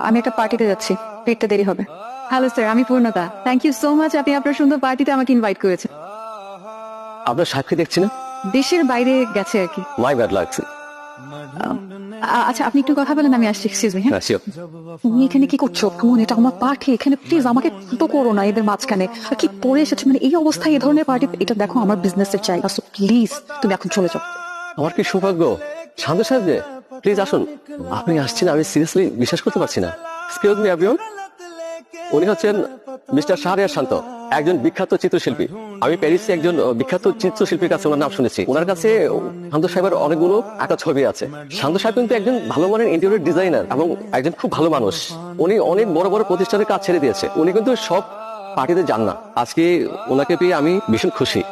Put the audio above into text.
আমি একটা পার্টিতে যাচ্ছি, ফিরতে দেরি হবে। হ্যালো স্যার, আমি পূর্ণতা। থ্যাংক ইউ সো মাচ, আপনি আপনার সুন্দর পার্টিতে আমাকে ইনভাইট করেছেন। আপনার সাক্ষী দেখছি না। দেশের বাইরে গেছে আর কি। মাই ব্যাড লাগছে। আচ্ছা, আপনি একটু কথা বলেন, আমি আসছি। Excuse me. হ্যাঁ, হ্যাঁ, sure. তুমি এখানে কি করছো? কেমন, এটা আমার পার্টি, এখানে প্লিজ আমাকে তো করো না এদের মাঝখানে। আর কি পরে এসেছে, মানে এই অবস্থায় এই ধরনের পার্টি, এটা দেখো আমার বিজনেসের জায়গা, সো প্লিজ তুমি এখন চলে যাও। আমার কি সৌভাগ্য। শান্ত সাহেব যে, প্লিজ আসুন। আপনি আসছেন, আমি সিরিয়াসলি বিশ্বাস করতে পারছি না। এক্সকিউজ মি এভরিওয়ান, উনি হচ্ছেন মিস্টার শাহরিয়ার শান্ত, একজন বিখ্যাত চিত্রশিল্পী। আমি প্যারিসে একজন বিখ্যাত চিত্রশিল্পীর কাছে ওনার নাম শুনেছি। ওনার কাছে শান্ত সাহেবের অনেকগুলো আঁকা ছবি আছে। শান্ত সাহেব কিন্তু একজন ভালো মানের ইন্টেরিয়র ডিজাইনার এবং একজন খুব ভালো মানুষ। উনি অনেক বড় বড় প্রতিষ্ঠানের কাজ ছেড়ে দিয়েছে। উনি কিন্তু সব পার্টিতে যান না। আজকে ওনাকে পেয়ে আমি ভীষণ খুশি।